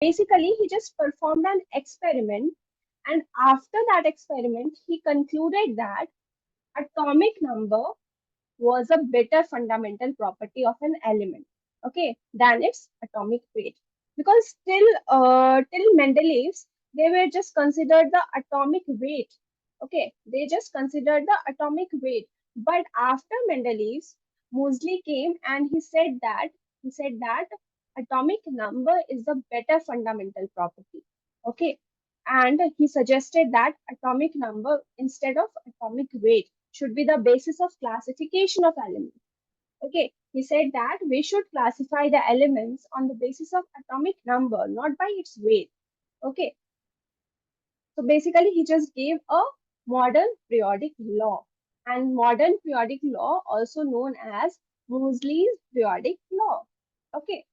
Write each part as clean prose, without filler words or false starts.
Basically, he just performed an experiment, and after that experiment, he concluded that atomic number was a better fundamental property of an element, okay, than its atomic weight. Because till Mendeleev's, they were just considered the atomic weight. Okay, they just considered the atomic weight. But after Mendeleev's, Moseley came and he said that atomic number is the better fundamental property. Okay, and he suggested that atomic number instead of atomic weight should be the basis of classification of elements. Okay, he said that we should classify the elements on the basis of atomic number, not by its weight. Okay, so basically, he just gave a modern periodic law, and modern periodic law, also known as Moseley's periodic law. Okay,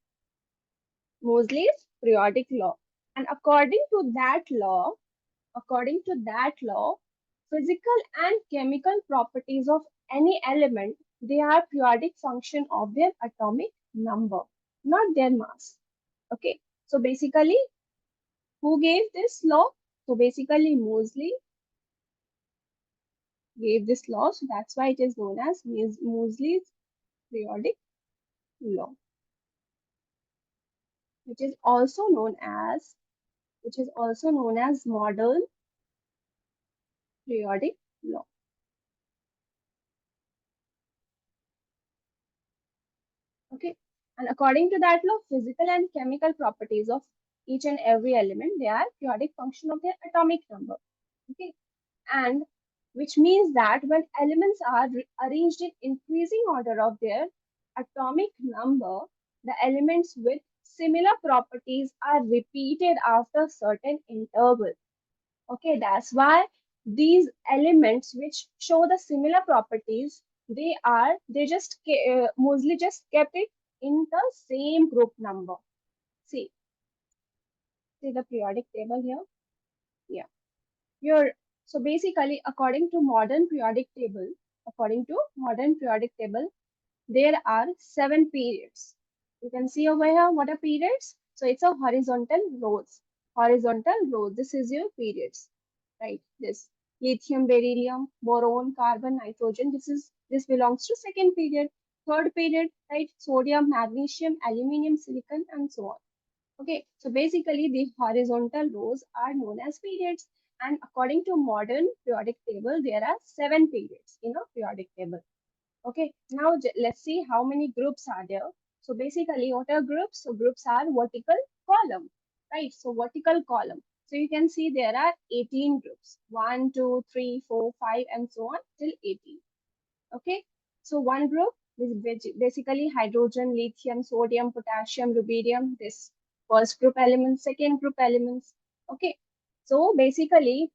Moseley's periodic law, and according to that law, physical and chemical properties of any element, they are periodic function of their atomic number, not their mass. Okay, so basically, who gave this law? So basically, Moseley gave this law, so that's why it is known as Moseley's periodic law, which is also known as modern periodic law. Okay, and according to that law, physical and chemical properties of each and every element, they are periodic function of their atomic number. Okay, and which means that when elements are arranged in increasing order of their atomic number, the elements with similar properties are repeated after certain interval. Okay, that's why these elements which show the similar properties, Moseley just kept it in the same group number. See, see the periodic table here. Yeah, here. So basically, according to modern periodic table, there are 7 periods. You can see over here what are periods. So it's a horizontal rows. Horizontal rows. This is your periods, right? This lithium, beryllium, boron, carbon, nitrogen. This belongs to second period. Third period, right? Sodium, magnesium, aluminium, silicon, and so on. Okay, so basically the horizontal rows are known as periods. And according to modern periodic table, there are 7 periods in a periodic table. Okay, now let's see how many groups are there. So basically, what are groups? So groups are vertical column, right? So vertical column. So you can see there are 18 groups. 1, 2, 3, 4, 5, and so on till 18. Okay, so one group is basically hydrogen, lithium, sodium, potassium, rubidium. This first group elements, second group elements. Okay, so basically,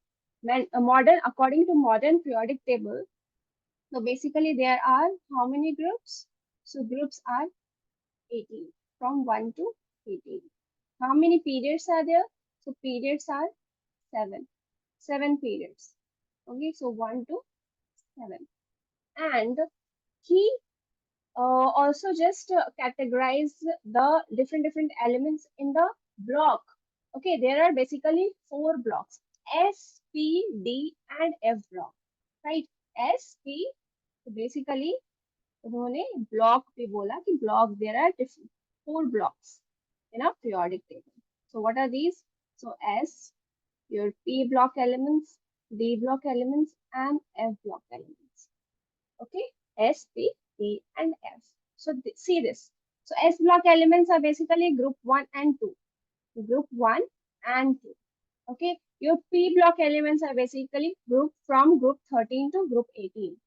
according to modern periodic table, so basically, there are how many groups? So groups are 18, from 1 to 18. How many periods are there? So periods are 7. 7 periods. Okay, so 1 to 7. And he also just categorize the different elements in the block. Okay, there are basically 4 blocks: S, P, D, and F block. Right? S, P. So basically, उन्होंने block पे बोला कि block there are 4 blocks in a periodic table. So what are these? So S, your P block elements, D block elements, and F block elements. Okay, S, P, D, and F. So see this. So S block elements are basically group 1 and 2. Group 1 and 2. Okay, your P block elements are basically from group 13 to group 18.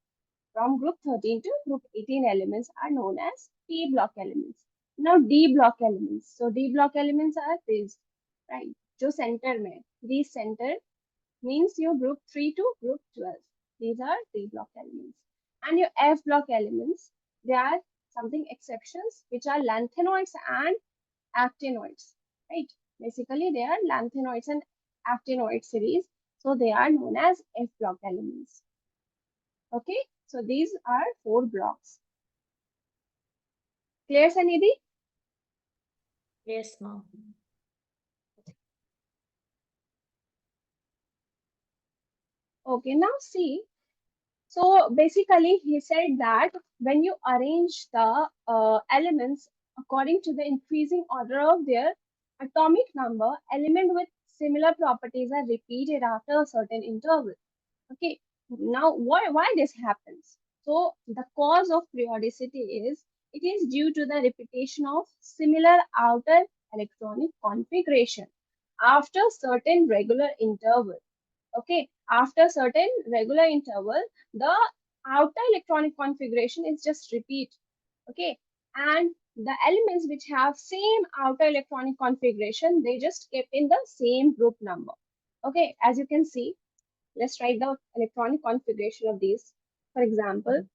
From group 13 to group 18 elements are known as P block elements. Now D block elements. So D block elements are these, right? जो center में, these center means your group 3 to group 12. These are D block elements. And your F block elements, they are something exceptions which are lanthanoids and actinoids, right? Basically, they are lanthanoids and actinoid series. So they are known as F block elements. Okay, so these are 4 blocks. Clear, Sanidhi? Yes, ma'am. Okay, now see. So basically, he said that when you arrange the elements according to the increasing order of their atomic number, element with similar properties are repeated after a certain interval. Okay, now why this happens? So the cause of periodicity is it is due to the repetition of similar outer electronic configuration after certain regular interval. Okay, after certain regular interval, the outer electronic configuration is just repeat. Okay, and the elements which have same outer electronic configuration, they just kept in the same group number. Okay, as you can see, let's write the electronic configuration of these. For example,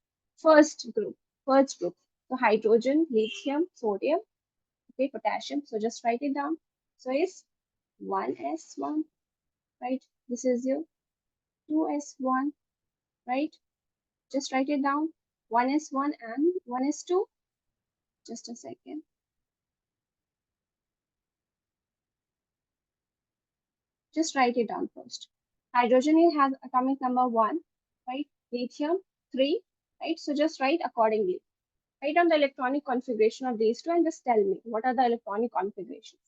first group, first group. So hydrogen, lithium, sodium, okay, potassium. So just write it down. So it's 1s1, right? This is your 2s1, right? Just write it down. 1s1 and 1s2. Just a second. Just write it down first. Hydrogen it has atomic number 1, right? Lithium 3, right? So just write accordingly. Write down the electronic configuration of these two and just tell me what are the electronic configurations.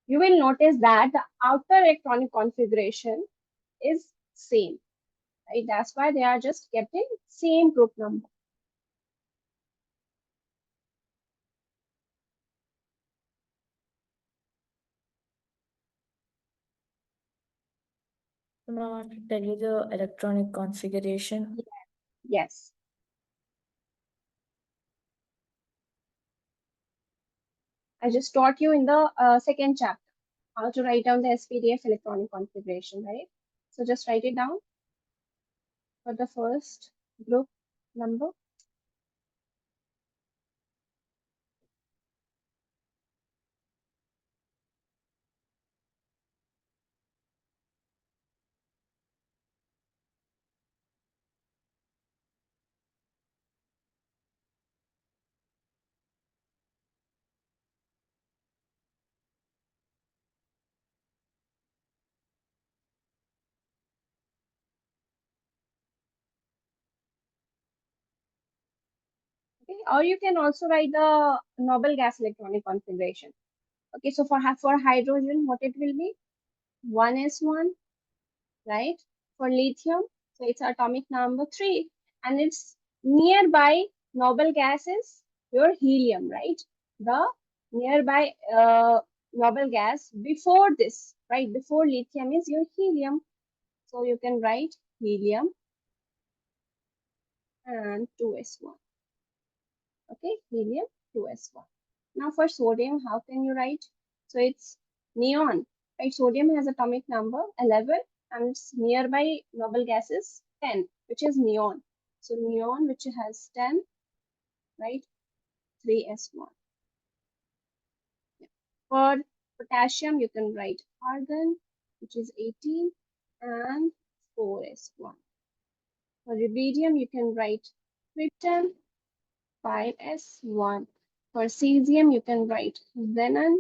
You will notice that the outer electronic configuration is same, right? That's why they are just kept in same group number. Now I have to tell you the electronic configuration. Yes. I just taught you in the second chapter how to write down the SPDF electronic configuration, right? So just write it down for the first group number. Okay, or you can also write the noble gas electronic configuration. Okay, so for hydrogen, what it will be? 1s1, right? For lithium, so it's atomic number 3, and it's nearby noble gas is your helium, right? The nearby noble gas before this, right? Before lithium is your helium. So you can write helium and 2s1. Okay, helium 2s1. Now for sodium, how can you write? So it's neon, right? Sodium has atomic number 11 and its nearby noble gas is 10, which is neon. So neon, which has 10, right? 3s1. Yeah. For potassium, you can write argon, which is 18, and 4s1. For rubidium, you can write krypton, 5s1. For cesium, you can write xenon,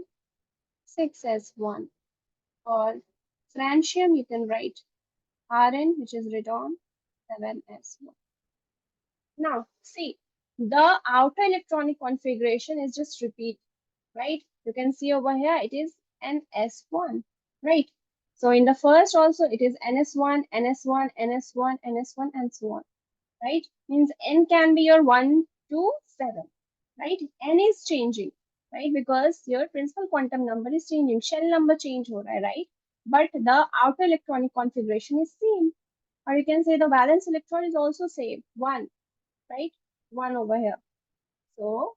6s1. For francium, you can write Rn, which is radon, 7s1. Now, see, the outer electronic configuration is just repeat, right? You can see over here, it is ns1, right? So in the first also, it is ns1, ns1, ns1, ns1, and so on, right? Means n can be your 1 to 7, right? N is changing, right? Because your principal quantum number is changing, shell number change ho raha hai, right? But the outer electronic configuration is same. Or you can say the valence electron is also same, 1, right? 1 over here. So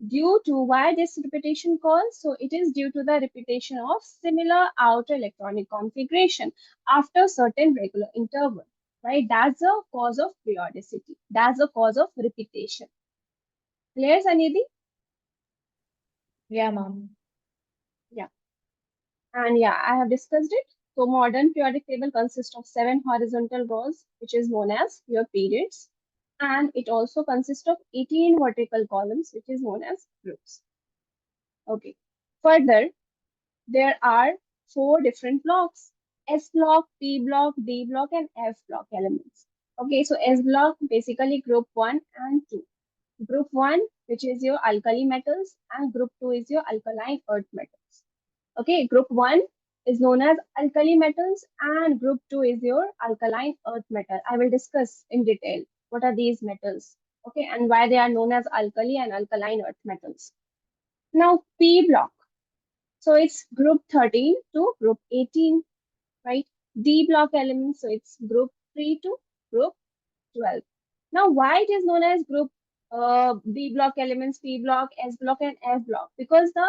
due to why this repetition calls? So it is due to the repetition of similar outer electronic configuration after certain regular interval, right? That's the cause of periodicity. That's the cause of repetition. Clear, Sanidhi? Yeah, ma'am. Yeah. And yeah, I have discussed it. So modern periodic table consists of 7 horizontal rows, which is known as your periods. And it also consists of 18 vertical columns, which is known as groups. Okay. Further, there are 4 different blocks. S block, P block, D block, and F block elements. Okay, so S block basically group 1 and 2. Group 1, which is your alkali metals, and group 2 is your alkaline earth metals. Okay, group 1 is known as alkali metals, and group 2 is your alkaline earth metal. I will discuss in detail what are these metals, okay, and why they are known as alkali and alkaline earth metals. Now, P block. So it's group 13 to group 18, right? D block elements, so it's group 3 to group 12. Now, why it is known as group B block elements, P block, S block, and F block? Because the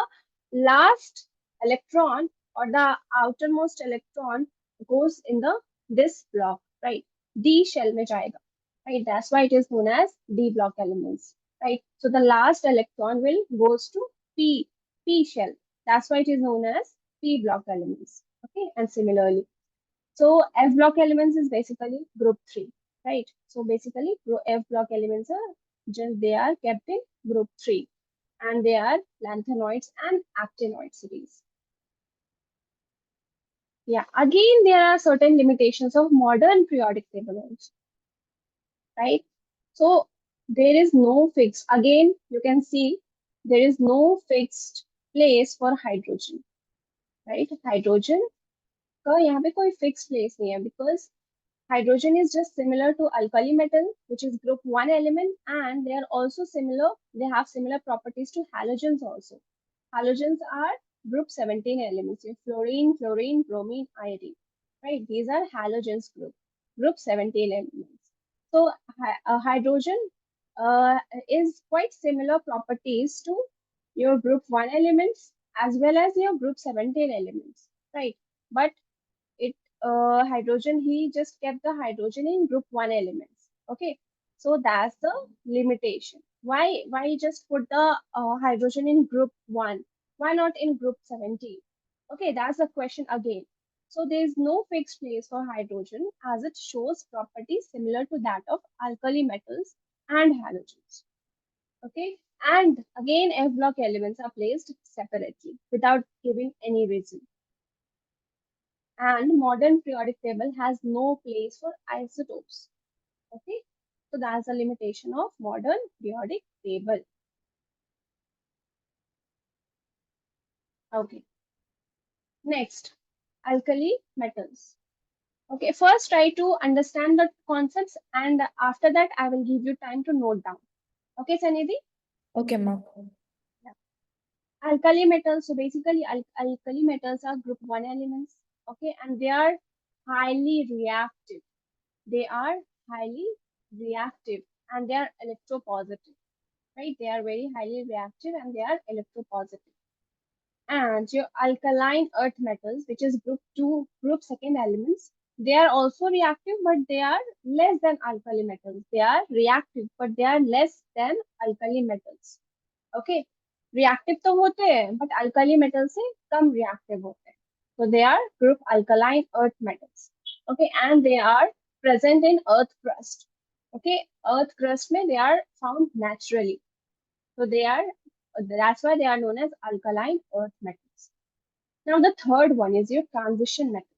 last electron or the outermost electron goes in the this block, right? D shell में जाएगा, right? That's why it is known as D block elements, right? So the last electron will goes to P shell. That's why it is known as P block elements. Okay, and similarly. So F block elements is basically group 3, right? So basically F block elements are just they are kept in group 3 and they are lanthanoids and actinoid series. Yeah, again there are certain limitations of modern periodic table also, right? So there is no fixed, again you can see there is no fixed place for hydrogen, right? Hydrogen का यहाँ पे कोई fixed place नहीं है because hydrogen is just similar to alkali metal, which is group 1 element, and they are also similar, they have similar properties to halogens also. Halogens are group 17 elements, fluorine, chlorine, bromine, iodine, right? These are halogens group 17 elements. So hydrogen uh, is quite similar properties to your group 1 elements as well as your group 17 elements, right? But it hydrogen he just kept the hydrogen in group 1 elements, okay, so that's the limitation. Why just put the hydrogen in group 1, why not in group 17? Okay, that's the question again. So there is no fixed place for hydrogen as it shows properties similar to that of alkali metals and halogens, okay. And again F block elements are placed separately without giving any reason, and modern periodic table has no place for isotopes. Okay, so that's a limitation of modern periodic table. Okay, next, alkali metals. Okay, first try to understand the concepts, and after that I will give you time to note down. Okay, Sanidhi? Okay, ma'am. Yeah. Alkali metals. So basically, alkali metals are group 1 elements. Okay, and they are highly reactive. They are highly reactive and they are electropositive, right? They are very highly reactive and they are electropositive. And your alkaline earth metals, which is group 2, group second elements, they are also reactive, but they are less than alkali metals. They are reactive, but they are less than alkali metals. Okay, reactive तो होते हैं, but alkali metals से कम reactive होते हैं. So they are group alkaline earth metals. Okay, and they are present in earth crust. Okay, earth crust में they are found naturally. So they are, that's why they are known as alkaline earth metals. Now the third one is your transition metals.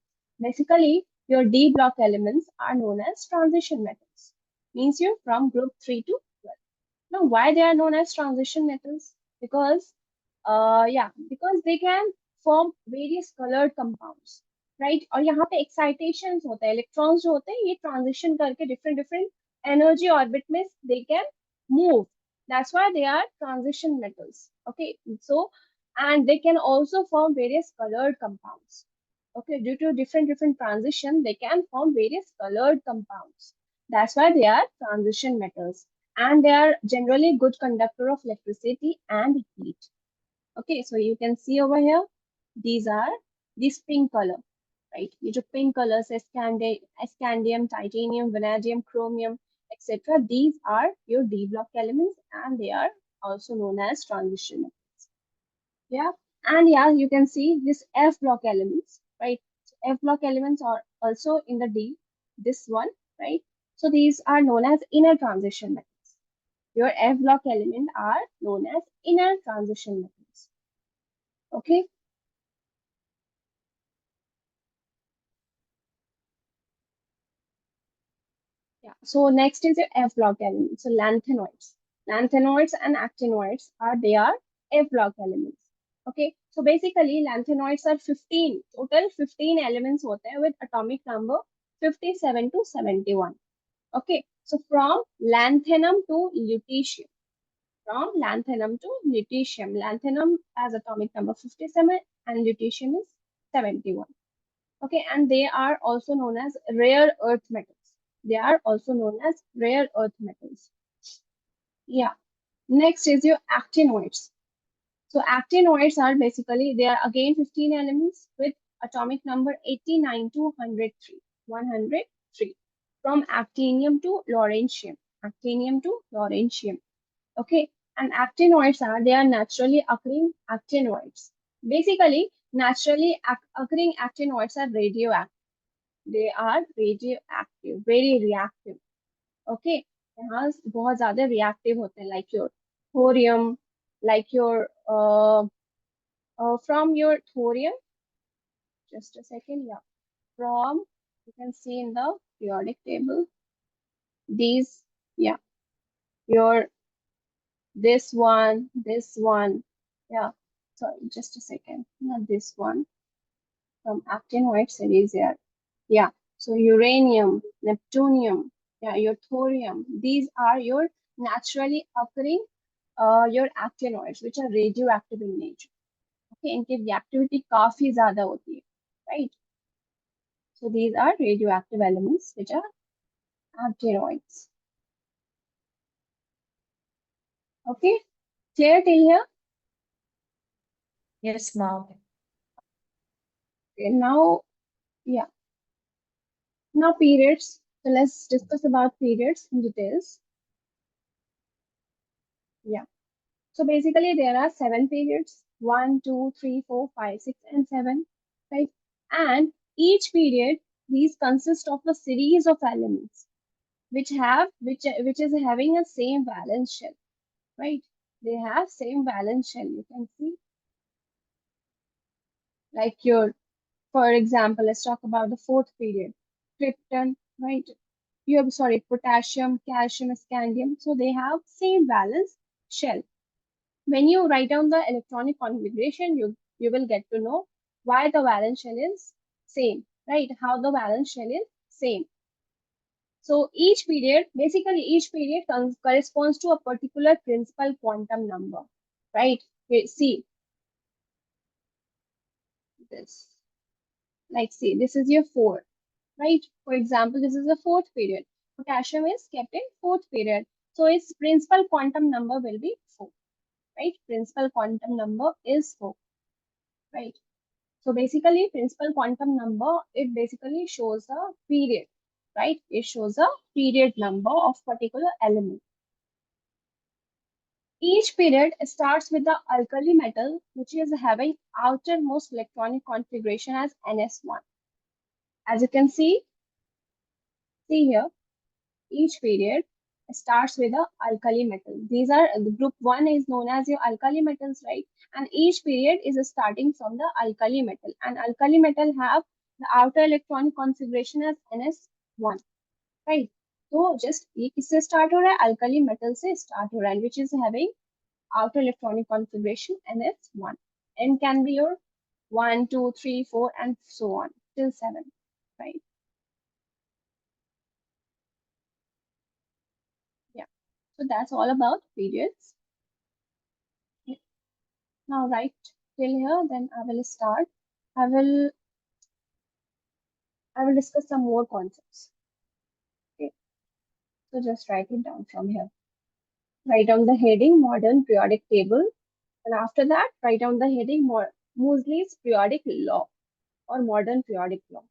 Basically, your D block elements are known as transition metals. Means you from group 3 to 12. Now, why they are known as transition metals? Because, yeah, because they can form various colored compounds, right? और यहाँ पे excitations होता है, electrons जो होते हैं ये transition करके different energy orbit में they can move. That's why they are transition metals. Okay, so and they can also form various colored compounds. Okay, due to different transition, they can form various colored compounds. That's why they are transition metals, and they are generally good conductor of electricity and heat. Okay, so you can see over here, these are this pink color, right? ये जो pink colors है scandium, titanium, vanadium, chromium, etc. These are your D block elements, and they are also known as transition metals. Yeah, and yeah, you can see this F block elements, right? So F block elements are also in the D, this one, right? So these are known as inner transition metals. Your F block element are known as inner transition metals. Okay. So next is your F block elements. So lanthanoids. Lanthanoids and actinoids they are F block elements. Okay. So basically lanthanoids are 15, total 15 elements होते हैं with atomic number 57 to 71. Okay. So from lanthanum to lutetium. From lanthanum to lutetium. Lanthanum has atomic number 57 and lutetium is 71. Okay, and they are also known as rare earth metals. They are also known as rare earth metals. Yeah. Next is your actinoids. So actinoids are basically, they are again 15 elements with atomic number 89 to 103. 103. From actinium to lawrencium. Actinium to lawrencium. Okay. And actinoids they are naturally occurring actinoids. Basically, naturally occurring actinoids are radioactive. They are radioactive, very reactive. Okay, यहाँ बहुत ज्यादा reactive होते हैं, like your thorium, like your from your thorium. Just a second, yeah. From, you can see in the periodic table these, yeah, your this one, yeah. Sorry, just a second. Not this one. From actinoid series here. Yeah. So uranium, neptunium, yeah, your thorium. These are your naturally occurring your actinoids, which are radioactive in nature. Okay, इनकी reactivity काफी ज्यादा होती है, right? So these are radioactive elements which are actinoids. Okay, clear till here? Yes, ma'am. Okay, now, yeah, now periods. So let's discuss about periods in details. Yeah. So basically, there are 7 periods: 1, 2, 3, 4, 5, 6, and 7, right? And each period, these consist of a series of elements which is having a same valence shell, right? They have same valence shell. You can see, like your, for example, let's talk about the fourth period, krypton, right? You have, sorry, potassium, calcium, scandium. So they have same valence shell. When you write down the electronic configuration, you will get to know why the valence shell is same, right? How the valence shell is same. So each period corresponds to a particular principal quantum number, right? Okay, see this. Like, see, this is your 4, right? For example, this is the fourth period. Potassium is kept in fourth period. So its principal quantum number will be 4, right? Principal quantum number is 4, right? So basically, principal quantum number, it basically shows a period, right? It shows a period number of particular element. Each period starts with the alkali metal, which is having outermost electronic configuration as ns1. As you can see here, each period starts with a alkali metal. These are the group 1 is known as your alkali metals, right? And each period is starting from the alkali metal. And alkali metal have the outer electronic configuration as ns1, right? So just ये किससे start हो रहा है? Alkali metal से start हो रहा है, which is having outer electronic configuration ns1. N can be your 1, 2, 3, 4, and so on till 7, right? Yeah. So that's all about periods. Now, right till here, then I will start. I will I will discuss some more concepts. Okay, so just write it down from here. Write down the heading modern periodic table, and after that, write down the heading Moseley's periodic law or modern periodic law.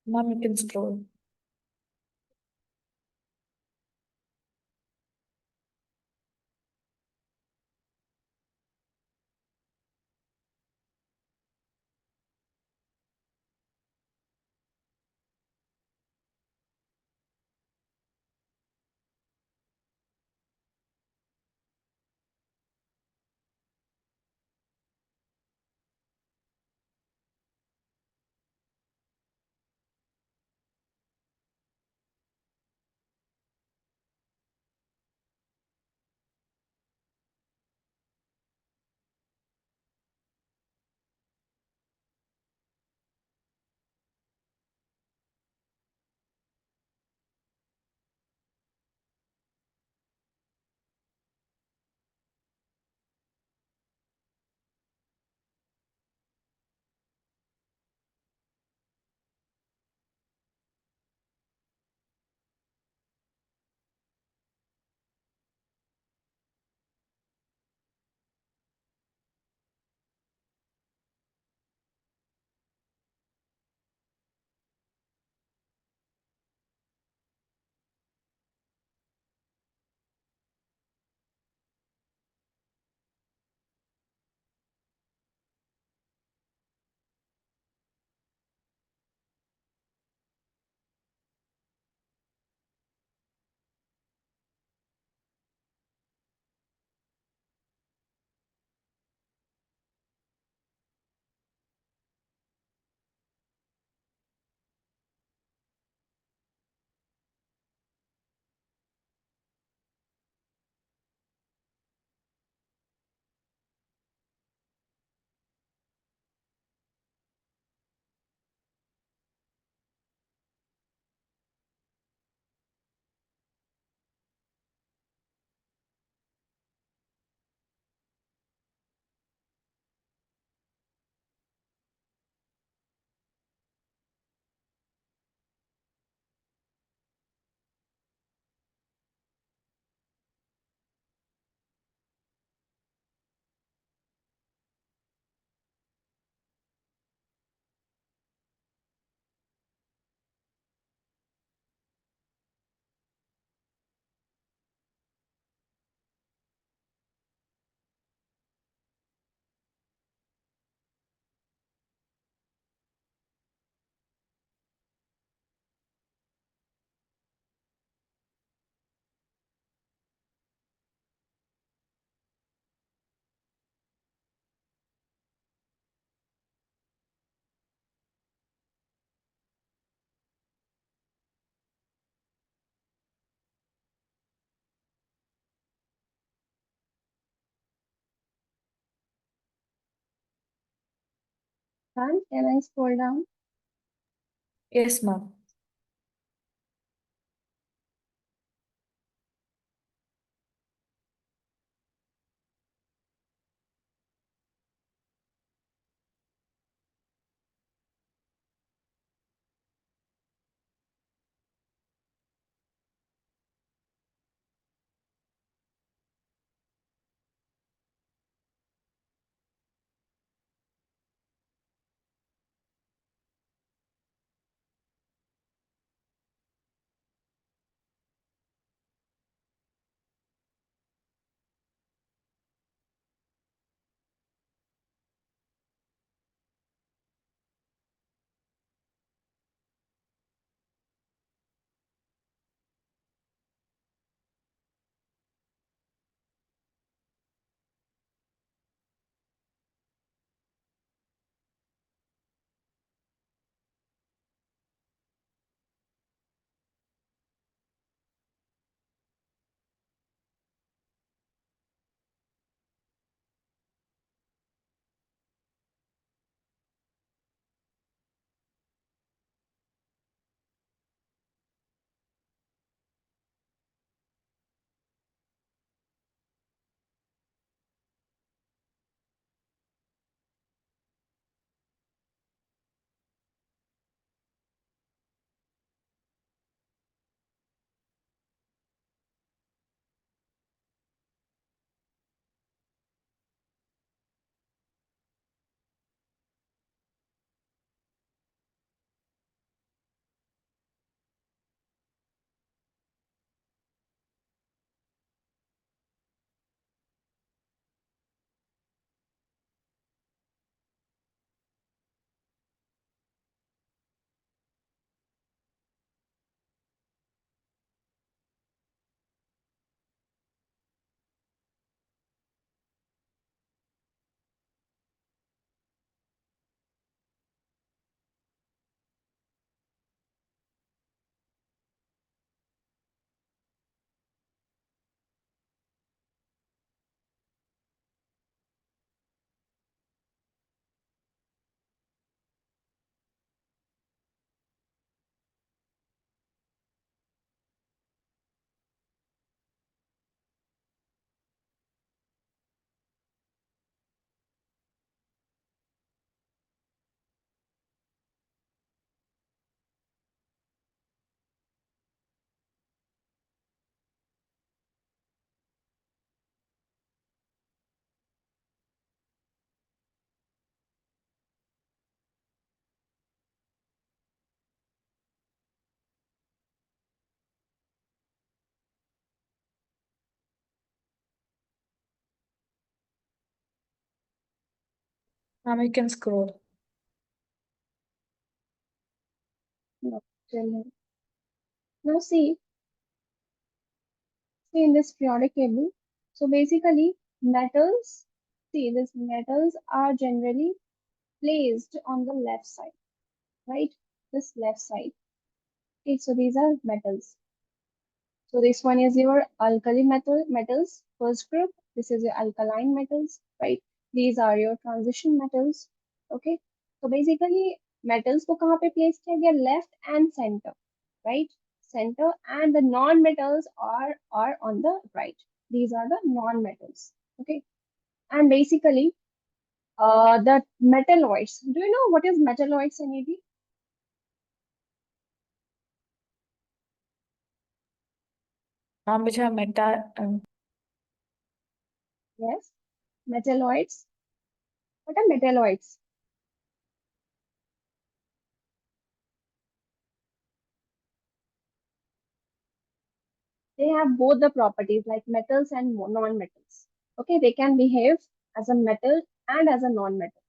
Ma'am, you can scroll. Can I scroll down? Yes, ma'am. We can scroll. No, now see in this periodic table. So basically, metals, see, these metals are generally placed on the left side, right? This left side. Okay, so these are metals. So this one is your alkali metals, first group. This is your alkaline metals, right? These are your transition metals. Okay. So basically, metals को कहाँ पे place किया गया? Left and center, right? Center, and the non-metals are on the right. These are the non-metals. Okay. And basically, the metalloids. Do you know what is metalloids, Anidhi? which are Yes. Metalloids. What are metalloids? They have both the properties like metals and non-metals. Okay, they can behave as a metal and as a non-metal.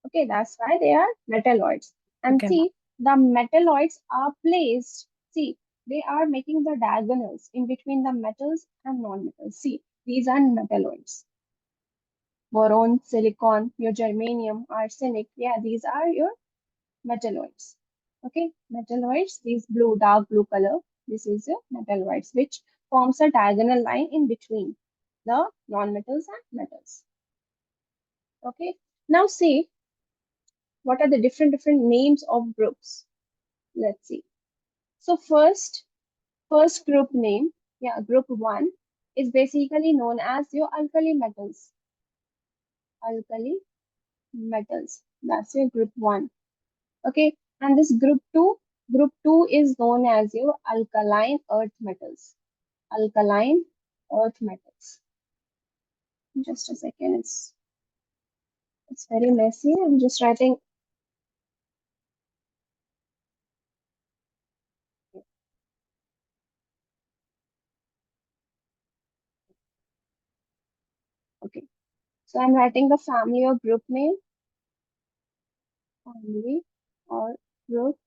Okay, that's why they are metalloids. And okay. see, the metalloids are placed, see, they are making the diagonals in between the metals and non-metals. See, these are metalloids. Boron, silicon, your germanium, arsenic, yeah, these are your metalloids. Okay, metalloids, these blue, dark blue color, this is your metalloids, which forms a diagonal line in between the non-metals and metals. Okay, now see what are the different names of groups. Let's see. So first group name, yeah, group one is basically known as your alkali metals. Alkali metals. That's your group one. Okay, and this group two is known as your alkaline earth metals. Alkaline earth metals. Just a second, it's very messy. I'm just writing. Okay, so I'm writing the family or group name, family or group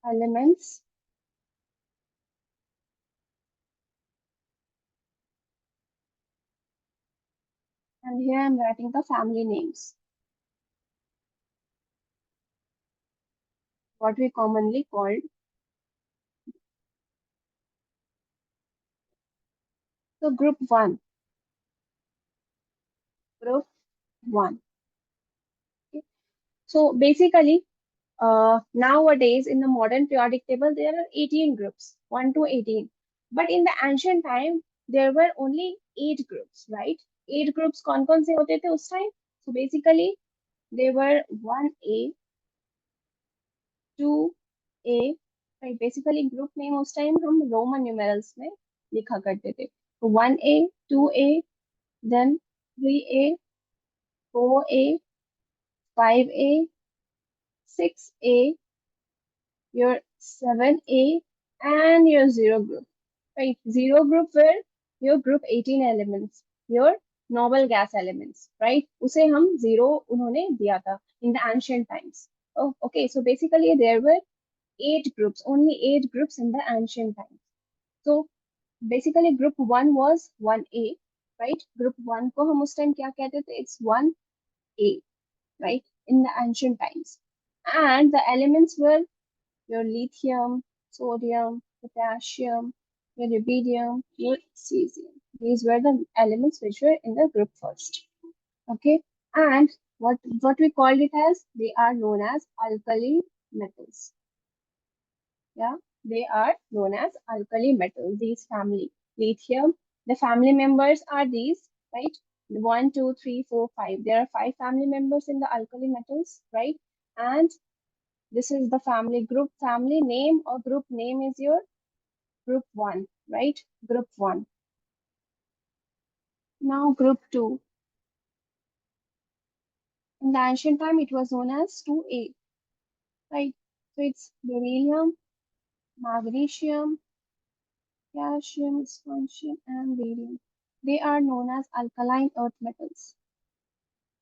elements, and here I'm writing the family names, what we commonly called. So group one. Okay. So basically, nowadays in the modern periodic table, there are 18 groups, 1 to 18. But in the ancient time, there were only 8 groups, right? 8 groups कौन-कौन से होते थे उस time? So basically, they were 1A, 2A, right? Basically, group name उस time हम Roman numerals में लिखा करते थे. So 1A, 2A, then 3A, 4A, 5A, 6A, your 7A, and your zero group. Right? Zero group were your group 18 elements, your noble gas elements, right? उसे हम zero उन्होंने दिया था in the ancient times. Oh, okay. So basically there were 8 groups, only 8 groups in the ancient times. So basically group 1 was 1A, right? Group 1 को हम उस time क्या कहते थे? It's 1A, right? In the ancient times. And the elements were your lithium, sodium, potassium, your rubidium, your cesium. These were the elements which were in the group first. Okay, and what we called it as, they are known as alkali metals. Yeah, they are known as alkali metals. These family lithium. The family members are these, right? One, two, three, four, five. There are 5 family members in the alkali metals, right? And this is the family name or group name is your group 1, right? Group 1. Now group 2. In the ancient time, it was known as 2A, right? So it's beryllium, magnesium, calcium, strontium, and barium. They are known as alkaline earth metals.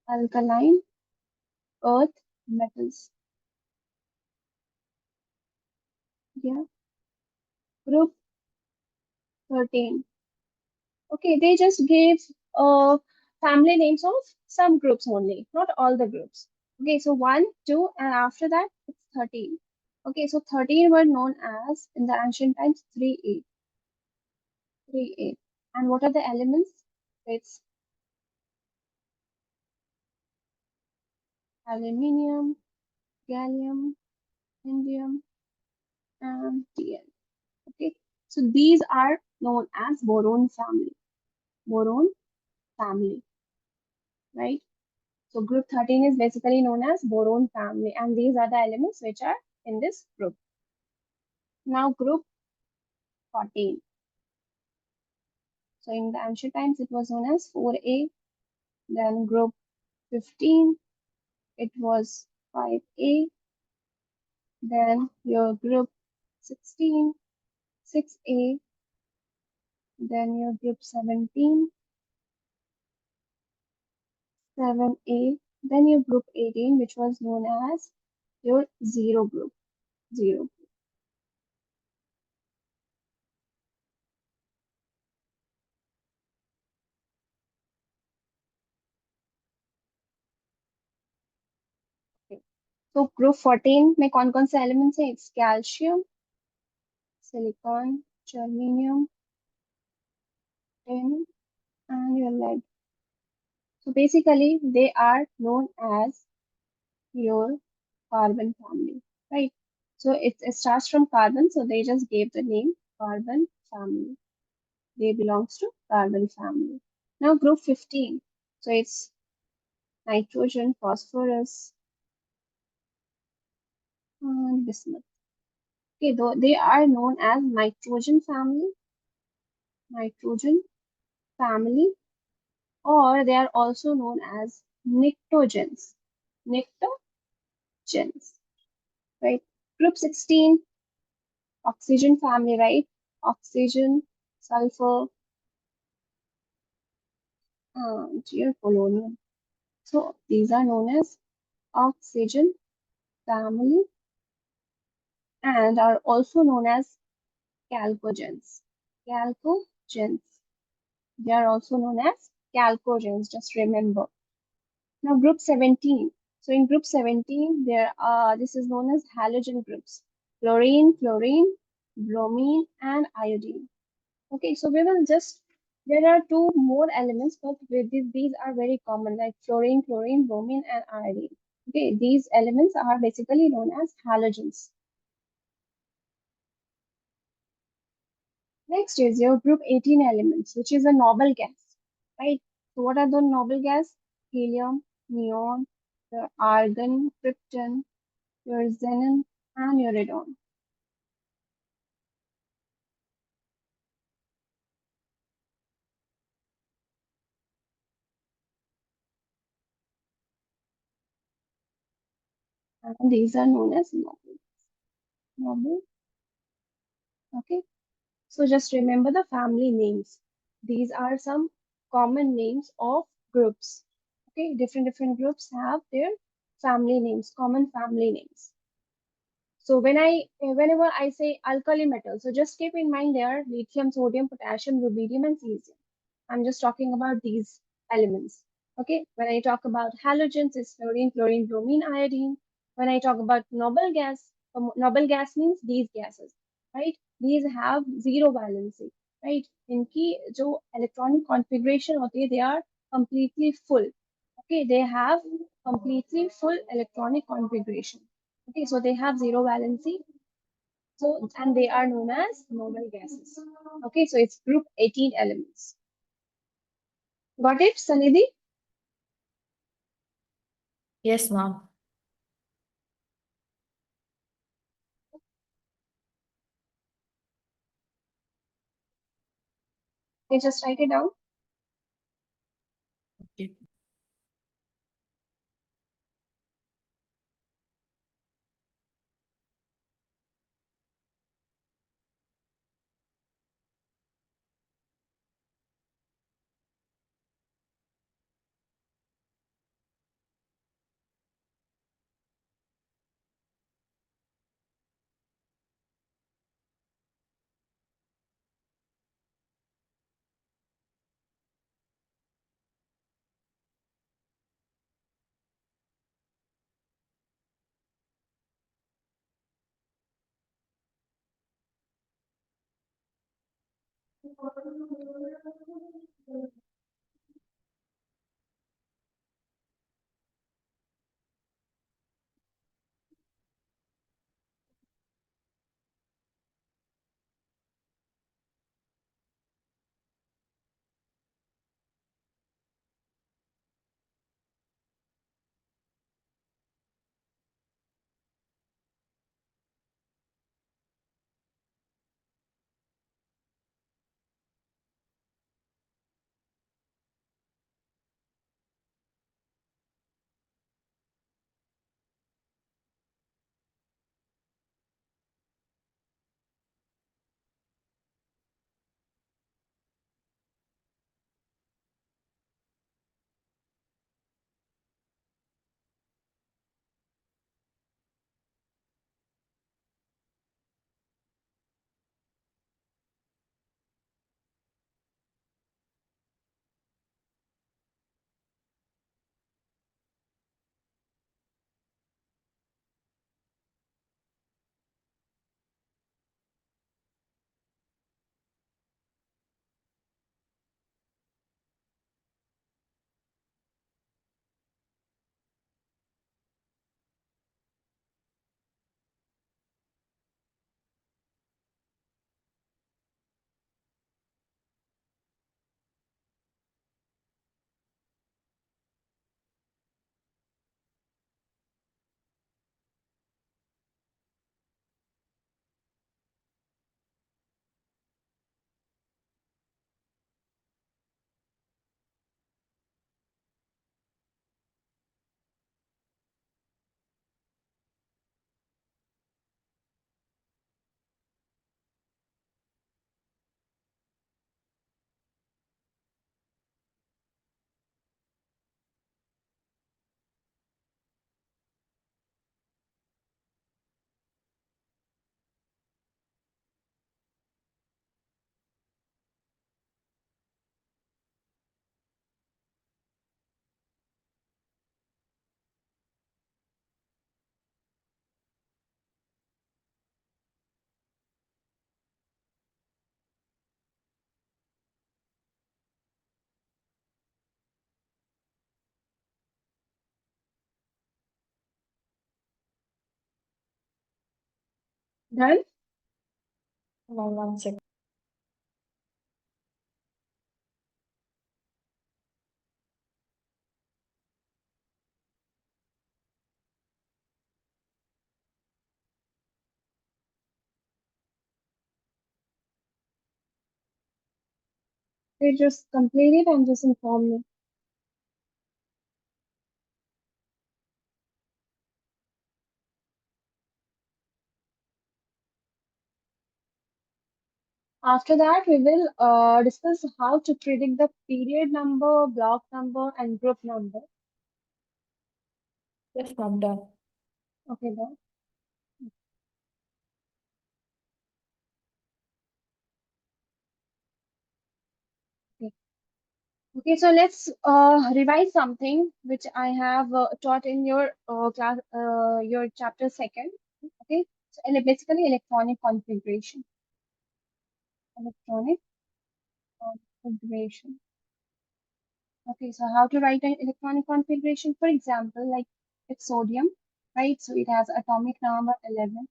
Alkaline earth metals. Yeah. Group 13. Okay, they just gave family names of some groups only, not all the groups. Okay, so 1, 2, and after that it's 13. Okay, so 13 were known as in the ancient times 3A. 3A. And what are the elements? It's aluminium, gallium, indium, and Tl. Okay, so these are known as boron family. Boron family, right? So group 13 is basically known as boron family, and these are the elements which are in this group. Now group 14. So in the ancient times it was known as 4A. Then group 15, it was 5A. Then your group 16, 6A. Then your group 17, 7A. Then your group 18, which was known as your zero group. Zero. Okay. So group 14 में कौन कौन से elements हैं? It's calcium, silicon, germanium, tin, and your lead. So basically, they are known as your carbon family, right? So it starts from carbon, so they just gave the name carbon family. They belongs to carbon family. Now group 15. So it's nitrogen, phosphorus, and bismuth. Okay, though they are known as nitrogen family, or they are also known as pnictogens. Pnictogens, right? Group 16, oxygen family, right? Oxygen, sulfur, and your polonium. So these are known as oxygen family and are also known as chalcogens. Chalcogens. They are also known as chalcogens, just remember. Now group 17. So in group 17, this is known as halogen groups. Fluorine, chlorine, bromine, and iodine. Okay, so we will just, there are two more elements, but with these are very common, like fluorine, chlorine, bromine, and iodine. Okay, these elements are basically known as halogens. Next is your group 18 elements, which is a noble gas, right? So what are the noble gas? Helium, neon, your argon, krypton, your xenon, and your radon. And these are known as noble. Noble, okay? So just remember the family names. These are some common names of groups. Okay, different groups have their family names, common family names. So whenever I say alkali metal, so just keep in mind there lithium, sodium, potassium, rubidium, and cesium. I'm just talking about these elements. Okay, when I talk about halogens, it's fluorine, chlorine, bromine, iodine. When I talk about noble gas means these gases, right? These have zero valency, right? इनकी जो electronic configuration होती है, they are completely full. Okay, they have completely full electronic configuration. Okay, so they have zero valency. So, and they are known as noble gases. Okay, so it's group 18 elements. Got it, Sanidhi? Yes, ma'am. Okay, just write it down. Okay. Done? Now, 1 second. They just complete it and just inform me. After that, we will discuss how to predict the period number, block number, and group number. Yes, ma'am, done. Okay, done. Okay. Okay, so let's revise something which I have taught in your class, your chapter second. Okay, so basically electronic configuration. Electronic configuration. Okay, so how to write an electronic configuration? For example, like it's sodium, right? So it has atomic number 11.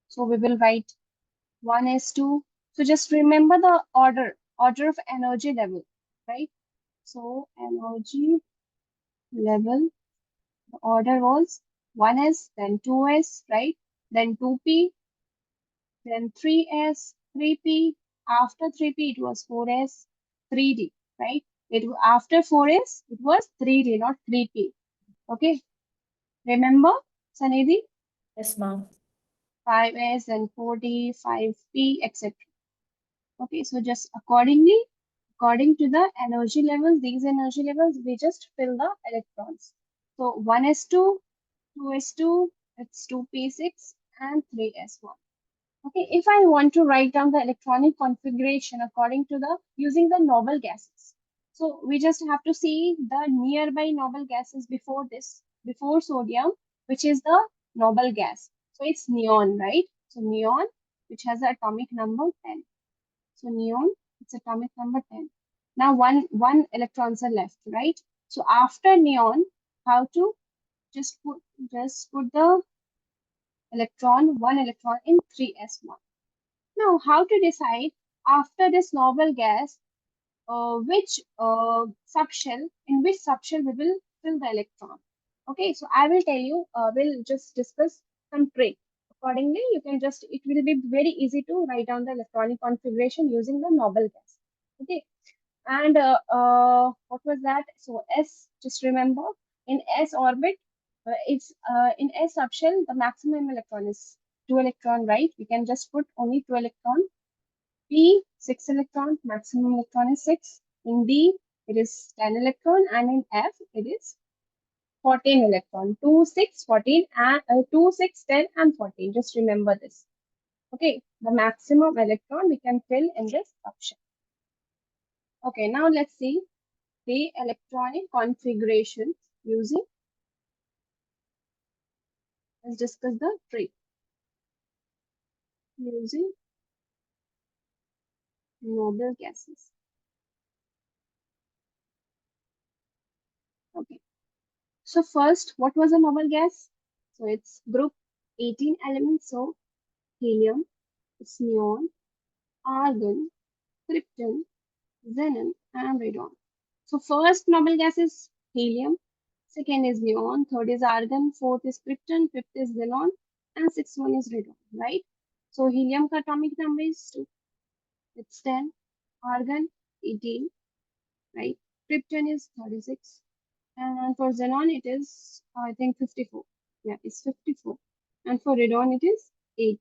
So we will write 1s2. So just remember the order of energy level, right? So energy level, the order was 1s, then 2s, right? Then 2p, then 3s, 3p. After 3p, it was 4s, 3d, right? After 4s, it was 3d, not 3p. Okay, remember, Sanidhi? Yes, ma'am. 5s and 4d, 5p, etc. Okay, so just accordingly, according to the energy levels, these energy levels, we just fill the electrons. So 1s2, 2s2, it's 2p6 and 3s1. Okay, if I want to write down the electronic configuration according to the using the noble gases. So we just have to see the nearby noble gases before this, before sodium, which is the noble gas. So it's neon, right? So neon, which has the atomic number 10. So neon, it's atomic number 10. Now one electrons are left, right? So after neon, how to just put the one electron in 3s1. Now, how to decide after this noble gas, in which subshell we will fill the electron. Okay, so I will tell you, we'll just discuss some trick. Accordingly, it will be very easy to write down the electronic configuration using the noble gas. Okay, and what was that? So S, just remember, in S orbit, it's in S subshell, the maximum electron is 2 electron, right? We can just put only 2 electron. P, 6 electron, maximum electron is 6. In D, it is 10 electron, and in F, it is 14 electron. 2, 6, 14, and 2, 6, 10, and 14. Just remember this. Okay, the maximum electron we can fill in this option. Okay, now let's see the electronic configuration using, let's discuss the trick using noble gases. Okay, so first, what was a noble gas? So it's group 18 elements, so helium, it's neon, argon, krypton, xenon, and radon. So first noble gas is helium, second is neon, third is argon, fourth is krypton, fifth is xenon, and sixth one is radon, right? So helium का atomic number is 2, it's 10, argon 18, right? Krypton is 36, and for xenon it is, I think, 54. Yeah, it's 54. And for radon it is 80.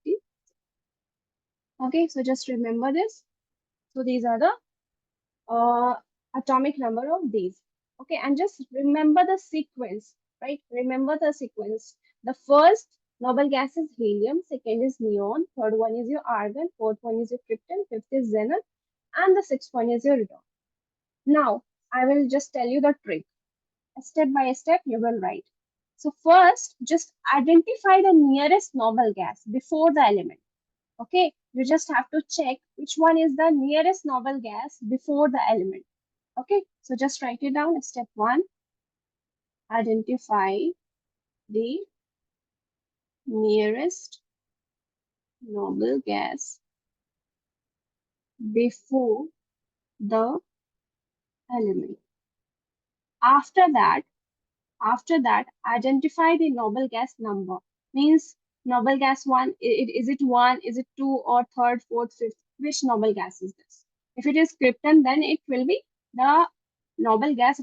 Okay, so just remember this. So these are the uh, atomic number of these. Okay, and just remember the sequence, right? Remember the sequence. The first noble gas is helium, second is neon, third one is your argon, fourth one is your krypton, fifth is xenon, and the sixth one is your radon. Now, I will just tell you the trick. Step by step, you will write. So first, just identify the nearest noble gas before the element. Okay, you just have to check which one is the nearest noble gas before the element. Okay, so just write it down. Step 1, identify the nearest noble gas before the element. After that, identify the noble gas number. Means noble gas one, is it one, is it two, or third, fourth, fifth? Which noble gas is this? If it is krypton, then it will be the noble gas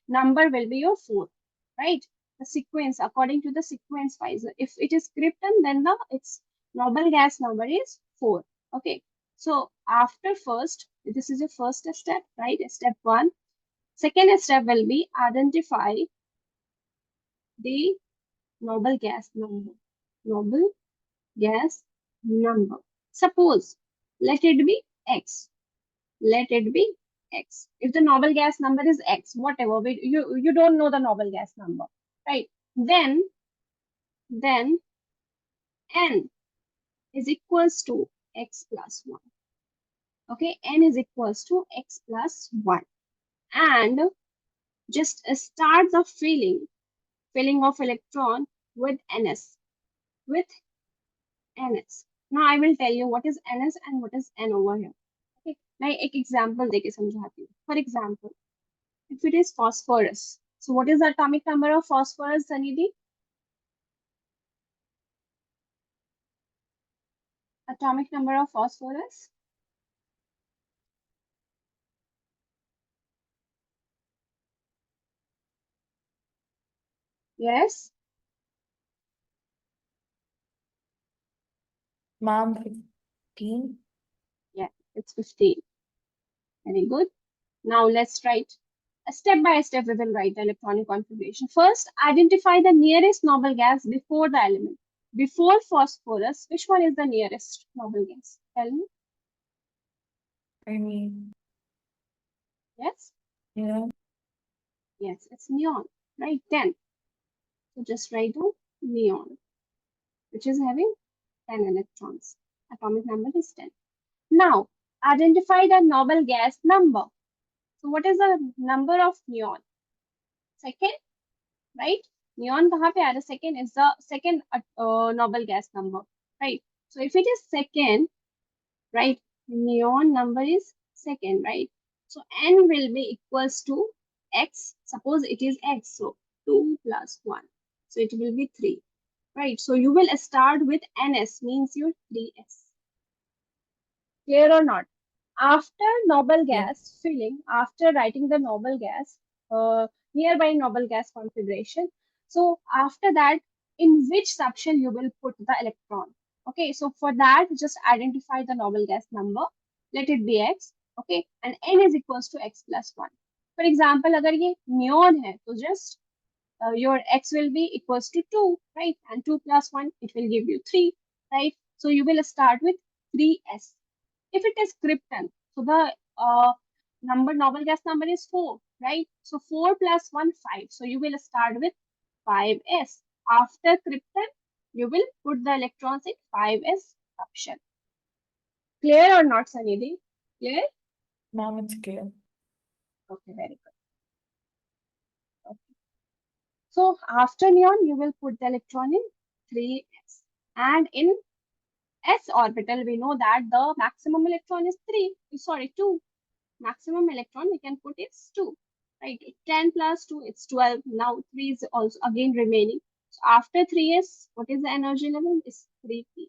number will be your four, right? The sequence according to the sequence wise. If it is krypton, then its noble gas number is four. Okay. So after first, this is your first step, right? Step one. Second step will be identify the noble gas number. Noble gas number. Suppose, let it be X. Let it be X. If the noble gas number is X, whatever, you don't know the noble gas number, right? Then N is equals to X plus 1. Okay, N is equals to X plus 1. And just start the filling of electron with NS. With NS. Now I will tell you what is NS and what is N over here. Okay, मैं एक example देके समझाती हूँ. For example, if it is phosphorus, so what is the atomic number of phosphorus, Sanidhi? Atomic number of phosphorus? Yes. Ma'am, 15. Yeah, it's 15. Very good. Now let's write step by step. We will write the electronic configuration. First, identify the nearest noble gas before the element. Before phosphorus, which one is the nearest noble gas? Tell me. I mean, Yes. yeah. Yes, it's neon. Right. 10. So just write down neon, which is having 10 electrons. Atomic number is 10. Now, identify the noble gas number. So what is the number of neon? Second, right? Neon kahan pe aa raha? Second is the second noble gas number, right? So if it is second, right, neon number is second, right? So N will be equals to X. Suppose it is X, so 2 plus 1. So it will be 3, right? So you will start with NS, means your 3S. Clear or not? After noble Yeah. gas filling, after writing the noble gas, nearby noble gas configuration, so after that, in which subshell you will put the electron? Okay, so for that, just identify the noble gas number. Let it be X. Okay, and N is equals to X plus 1. For example, अगर ये neon है, तो just your X will be equals to 2, right? And 2 plus 1, it will give you 3, right? So you will start with 3S. If it is krypton, so the noble gas number is 4, right? So 4 plus 1, 5. So you will start with 5s. After krypton, you will put the electrons in 5s option. Clear or not, Sanidhi? Clear? Ma'am, it's clear. Okay, very good. Okay. So after neon, you will put the electron in 3s. And in s orbital, we know that the maximum electron is 2. Maximum electron we can put is 2, right? 10 plus 2, it's 12. Now 3 is also again remaining. So after 3s, what is the energy level? Is 3p.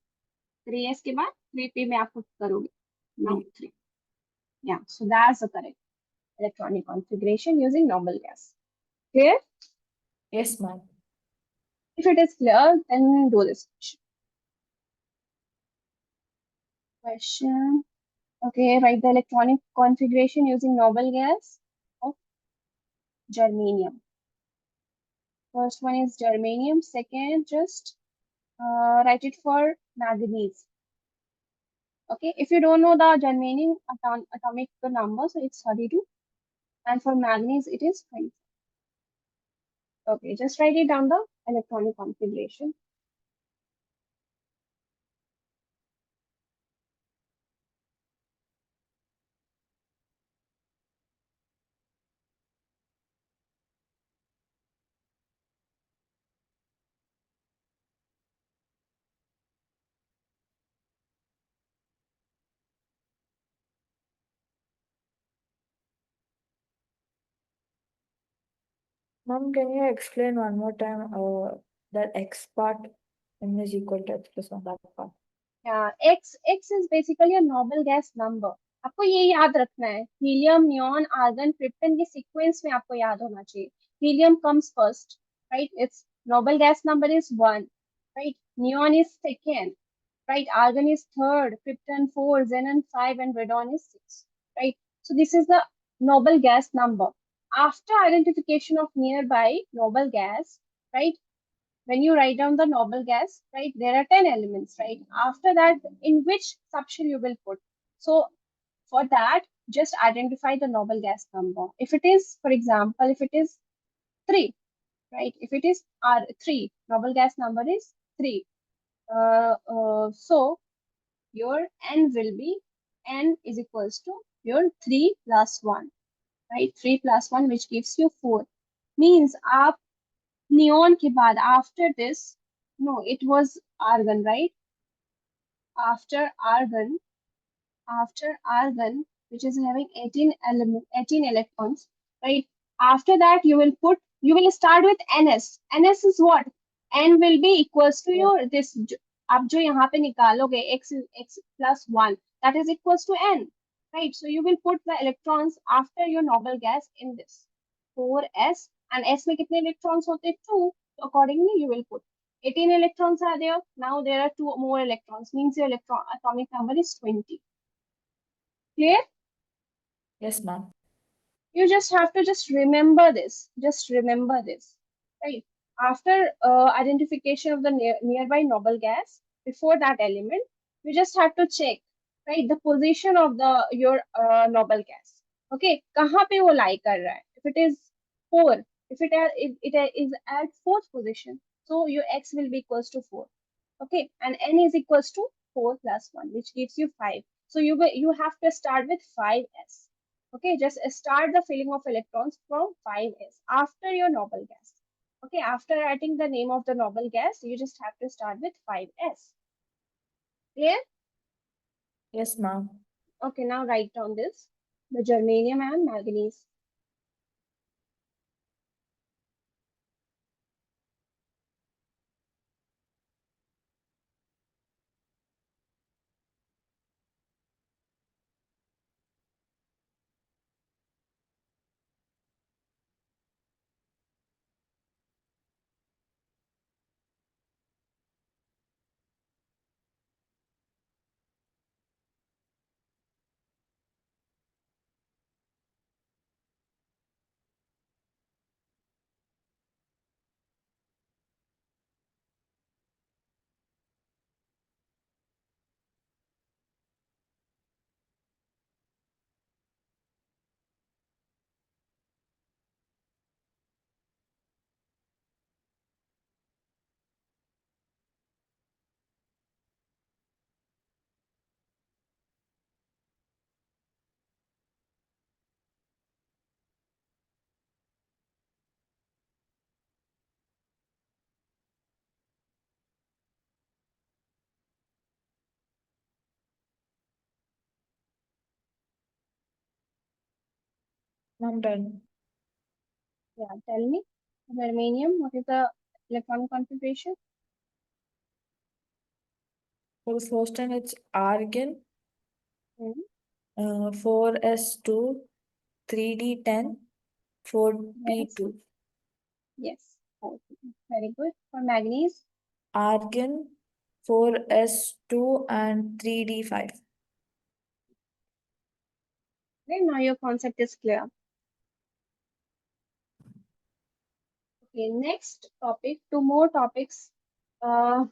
3s के बाद 3p में आप put करोगे. Now 3. Yeah, so that's the correct electronic configuration using noble gas. Clear? Yes, ma'am. If it is clear, then do this question. Okay, write the electronic configuration using noble gas of germanium. First one is germanium. Second, just write it for manganese. Okay, if you don't know the germanium atomic number, so it's 32, and for manganese it is 20. Okay, just write it down the electronic configuration. Mom, can you explain one more time that X part, M is equal to X plus 1, that part? Yeah, X is basically a noble gas number. आपको ये याद रखना है, helium, neon, argon, krypton के sequence में आपको याद होना चाहिए. Helium comes first, right? Its noble gas number is 1, right? Neon is second, right? Argon is third, krypton 4, xenon 5, and radon is 6, right? So this is the noble gas number. After identification of nearby noble gas, right? When you write down the noble gas, right, there are 10 elements, right? After that, in which subshell you will put. So for that, just identify the noble gas number. If it is, for example, if it is 3, right? If it is R3, noble gas number is 3. So your N will be, N is equals to your 3 plus 1, right? 3 plus 1, which gives you 4. Means आप neon के बाद, after this, no, it was argon, right? After argon, after argon, which is having 18 element, 18 electrons, right? After that, you will start with ns. Ns is what? N will be equals to Yes. your this. आप जो यहाँ पे निकालोगे x plus 1, that is equals to n, right? So you will put the electrons after your noble gas in this 4s, and s में कितने electrons होते? 2. So accordingly you will put 18 electrons are there. Now there are 2 more electrons, means your electron atomic number is 20. Clear? Yes, ma'am. You just have to just remember this. Just remember this, right? After identification of the nearby noble gas, before that element, you just have to check, right, the position of the your noble gas. Okay, कहाँ पे वो lie कर रहा है? If it is 4, if it is at fourth position, so your x will be equals to 4. Okay, and n is equals to 4 plus 1, which gives you 5. So you have to start with 5s. Okay, just start the filling of electrons from 5s after your noble gas. Okay, after writing the name of the noble gas, you just have to start with 5s. Clear? Yes, ma'am. Okay, now write down this, the germanium and manganese. Ma'am, done. Yeah, tell me. Germanium, what is the electronic configuration? For the first one, it's argon, Hmm. 4s2, 3d10, Yes, 4p2. yes. Okay. Very good. For manganese, Argon, 4s2 and 3d5. okay, now your concept is clear. Okay, next topic, two more topics. Uh,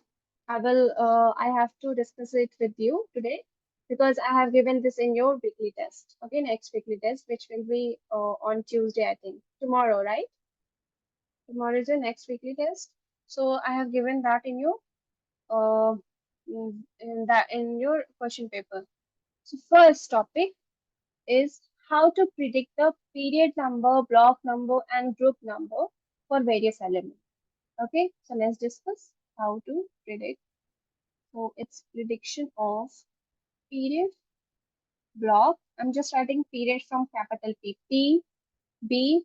I have to discuss it with you today because I have given this in your weekly test. Okay, next weekly test, which will be on Tuesday, I think. Tomorrow, right? Tomorrow is your next weekly test. So I have given that in your uh, in your question paper. So first topic is how to predict the period number, block number, and group number for various elements. Okay, so let's discuss how to predict. So it's prediction of period, block. I'm just writing period from capital P, P, B,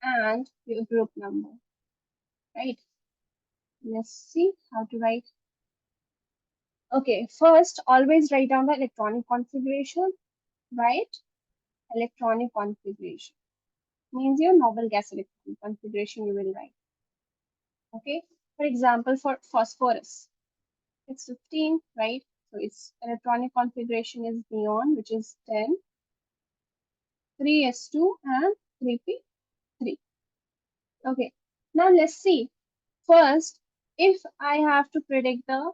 and your group number, right? Let's see how to write. Okay, first always write down the electronic configuration, right? Electronic configuration means your noble gas electronic configuration you will write. Okay, for example, for phosphorus, it's 15, right? So its electronic configuration is neon, which is 10, 3s2, and 3p3. Okay, now let's see. First, if I have to predict the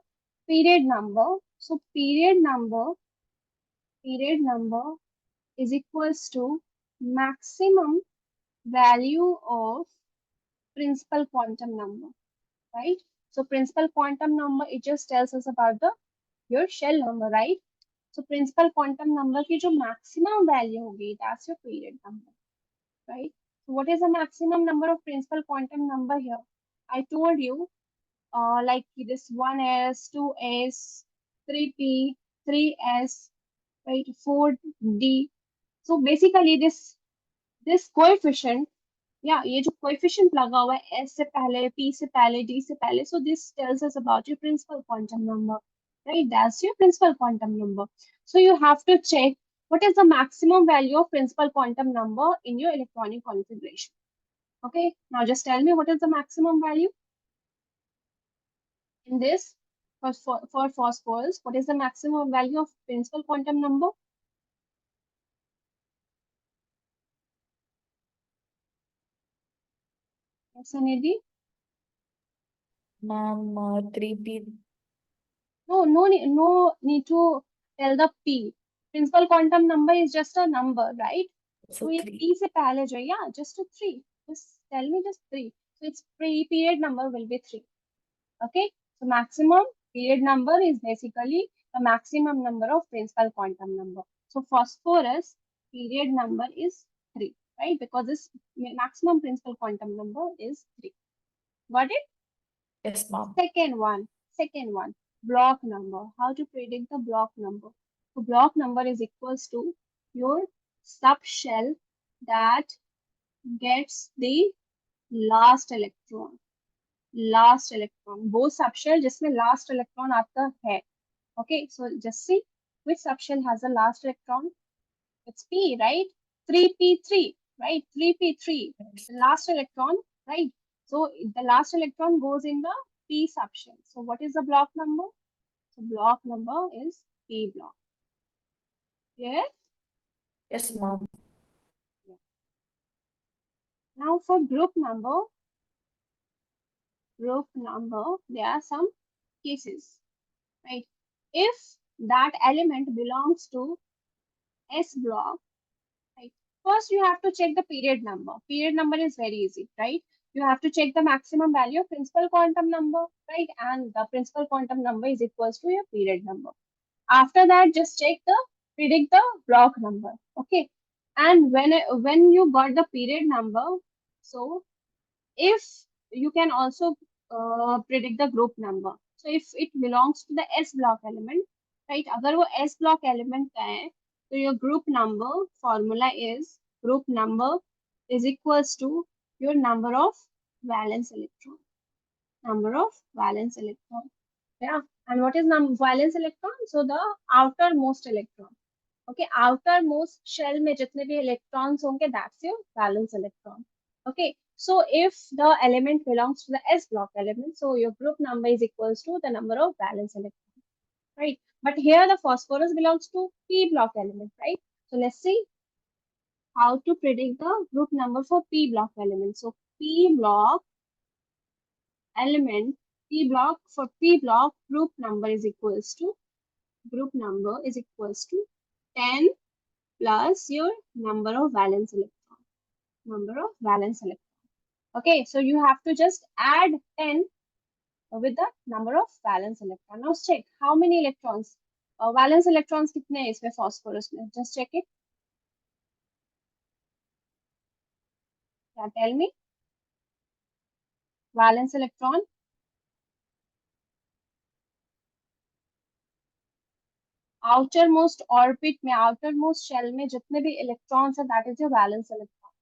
period number, so period number is equals to maximum value of principal quantum number, right? So principal quantum number, it just tells us about the your shell number, right? So principal quantum number की जो maximum value होगी, that's your period number, right? So what is the maximum number of principal quantum number here? I told you, like this 1s, 2s, 3p, 3s, right, 4d. So basically this coefficient, या ये जो coefficient लगा हुआ है S से पहले P से पहले डी से पहले so this tells us about your principal quantum number, right? That's your principal quantum number. So you have to check what is the maximum value of principal quantum number in your electronic configuration. Okay, now just tell me what is the maximum value in this for phosphorus. What is the maximum value of principal quantum number? Yes, Anidhi? Ma'am, 3p. No need to tell the P. Principal quantum number is just a number, right? So So ये 3. P से पहले जो yeah, just a 3. Just tell me just 3. So its period number will be 3. Okay. So maximum period number is basically the maximum number of principal quantum number. So phosphorus period number is 3, right? Because this maximum principal quantum number is 3. Got it? Yes, ma'am. Second one, block number. How to predict the block number? So block number is equals to your subshell that gets the last electron. Last electron. वो subshell जिसमें last electron आता है. Okay, so just see which subshell has the last electron. It's P, right? 3p3, right? 3p3. Yes. The last electron, right? So the last electron goes in the p subshell. So what is the block number? So block number is P block. Yes? Yes, ma'am. Yeah. Now for group number, there are some cases, right? If that element belongs to S block, right? First, you have to check the period number. Period number is very easy, right? You have to check the maximum value of principal quantum number, right? And the principal quantum number is equals to your period number. After that, just predict the block number, okay? And when you got the period number, so if you can also predict the group number. So if it belongs to the S block element, right? अगर वो S block element का है, so your group number formula is group number is equals to your number of valence electron. Number of valence electron. Yeah. And what is valence electron? So the outermost electron. Okay, outermost shell में जितने भी electrons होंगे, that's your valence electron. Okay, so if the element belongs to the S block element, so your group number is equals to the number of valence electrons, right? But here the phosphorus belongs to P block element, right? So let's see how to predict the group number for P block element. So P block element, P block group number is equals to 10 plus your number of valence electron. Number of valence electron. Okay, so you have to just add 10 with the number of valence electron. Now check how many electrons. Valence electrons कितने हैं इसमें phosphorus में? Just check it. Yeah, tell me. Valence electron. Outermost orbit में, outermost shell में जितने भी electrons हैं, that is your valence electron.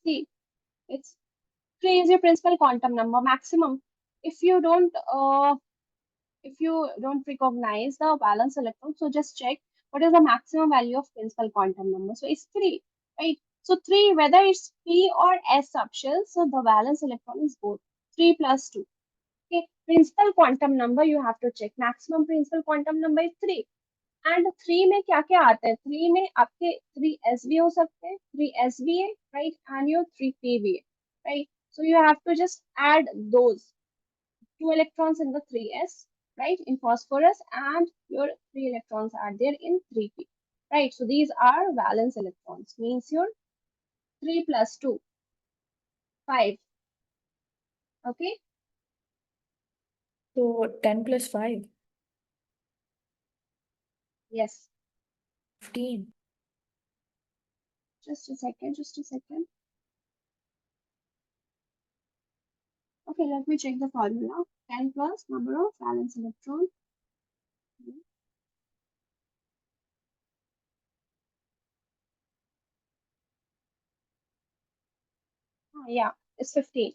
See, it's 3 is your principal quantum number maximum. If you don't recognize the valence electron, so just check what is the maximum value of principal quantum number. So it's 3, right? So 3, whether it's p or s subshell, so the valence electron is both 3 plus 2. Okay, principal quantum number you have to check. Maximum principal quantum number is 3. And 3 में क्या क्या आता है? 3 में आपके 3s भी हो सकते हैं, 3s भी है, राइट, एंड योर 3p भी है, right. So you have to just add those 2 electrons in the 3s, right, in phosphorus, and your 3 electrons are there in 3p, right. So these are valence electrons, means your 3 plus 2, 5. Okay, So 10 plus 5, yes, 15. just a second. Okay, let me check the formula. 10 plus number of valence electrons. Yeah, it's 15.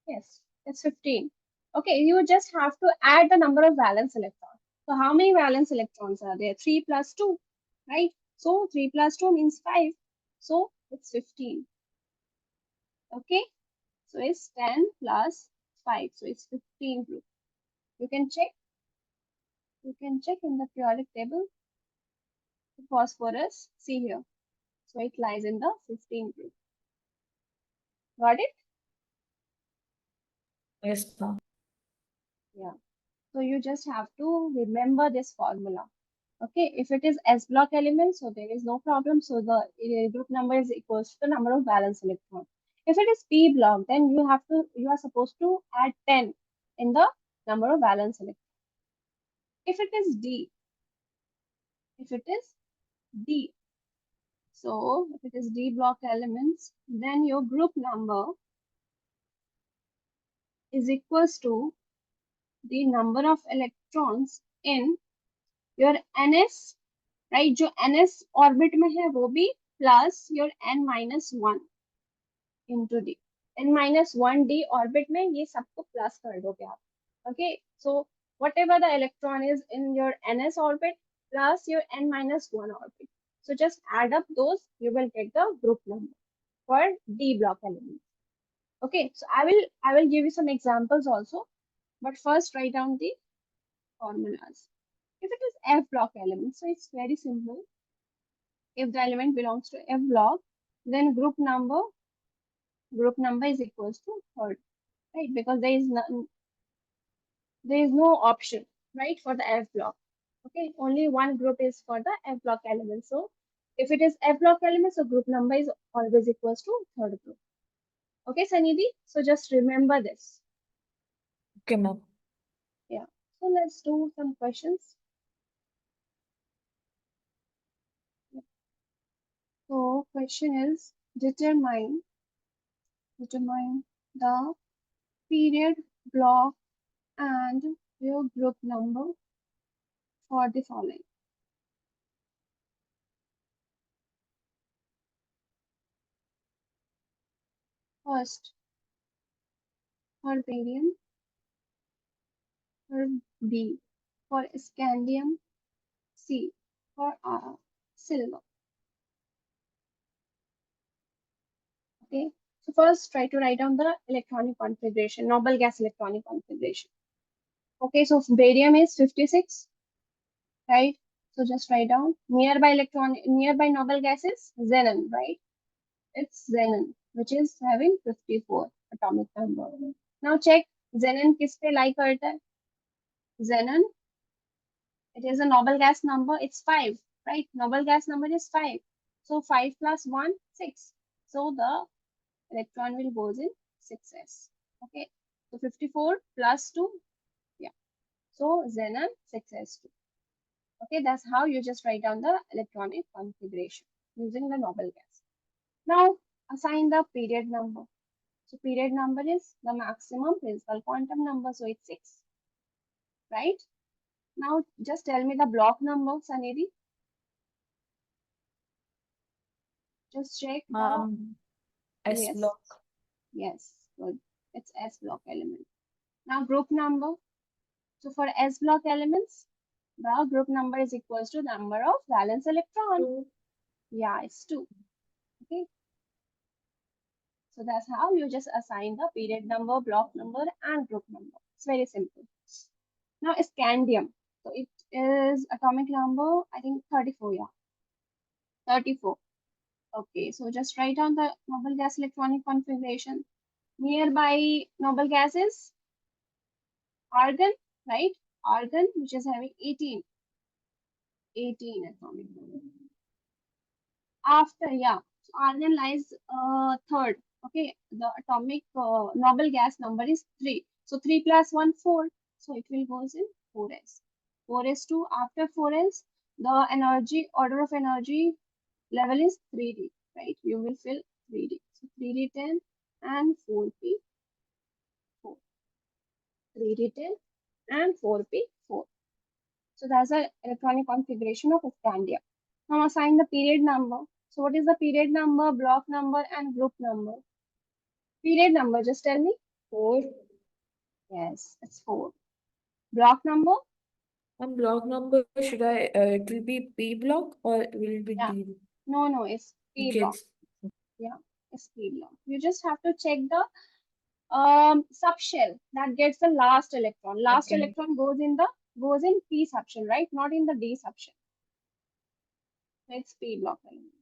Yes, it's 15. Okay, you just have to add the number of valence electrons. So how many valence electrons are there? 3 plus 2, right? So 3 plus 2 means 5. So it's 15. Okay, so it's 10 plus 5. So it's 15 group. You can check. You can check in the periodic table. The phosphorus, see here. So it lies in the 15 group. Got it? Yes, ma'am. Yeah. So you just have to remember this formula. Okay, if it is S block element, so there is no problem. So the group number is equals to the number of valence electron. If it is P block, then you are supposed to add 10 in the number of valence electron. If it is D, if it is D, so if it is D block elements, then your group number is equals to the number of electrons in your ns, right, जो ns orbit में है वो भी plus your n minus 1 into D. n minus 1 D orbit में ये सबको plus कर दोगे आप. Okay, so what ever the electron is in your ns orbit plus your n minus 1 orbit, so just add up those, you will get the group number for D block element. Okay, so I will give you some examples also, but first write down the formulas. If it is F block element, so it's very simple. If the element belongs to F block, then group number is equals to third, right? Because there is no option, right, for the F block. Okay, only one group is for the F block element. So if it is F block element, so group number is always equals to third group. Okay, Sanidhi. So just remember this. Okay, ma'am. Yeah. So let's do some questions. So question is determine the period, block, and your group number for the following. First, for barium, for B, for scandium, C, for silver. Okay, so first try to write down the electronic configuration, noble gas electronic configuration. Okay, so barium is 56, right? So just write down nearby noble gas is xenon, right? It's xenon, which is having 54 atomic number. Now check xenon किस पे lie करता है? Xenon, it is a noble gas number, it's 5, right? Noble gas number is 5. So 5 plus 1, 6. So the electron will goes in 6s. Okay. So 54 plus 2, yeah. So xenon 6s2. Okay, that's how you just write down the electronic configuration using the noble gas. Now assign the period number. So period number is the maximum principal quantum number, so it's 6, right? Now just tell me the block number, Sanidhi. Just check the Um, S Yes. block. Yes, good. It's S block element. Now group number. So for S block elements, the group number is equals to number of valence electron. 2. Yeah, it's 2. Okay. So that's how you just assign the period number, block number, and group number. It's very simple. Now scandium. So it is atomic number, I think 34, yeah. 34. Okay, so just write down the noble gas electronic configuration. Nearby noble gases, argon, right? Argon, which is having 18 atomic number. After, yeah, so argon lies third. Okay, the atomic noble gas number is 3. So 3 plus 1, 4. So it will goes in 4s. 4s2. After 4s, the energy, order of energy level is 3D, right? You will fill 3D. So 3D10 and 4P 4. 3D10 and 4P 4. So that's the electronic configuration of scandium. Now assign the period number. So what is the period number, block number, and group number? Period number, just tell me. 4. Yes, it's 4. Block number? And block number, should I, it will be P block or will it be Yeah. D? No, it's P block. Kids. Yeah, it's P block. You just have to check the subshell that gets the last electron. Last Okay. electron goes in P subshell, right? Not in the D subshell. So it's P block element.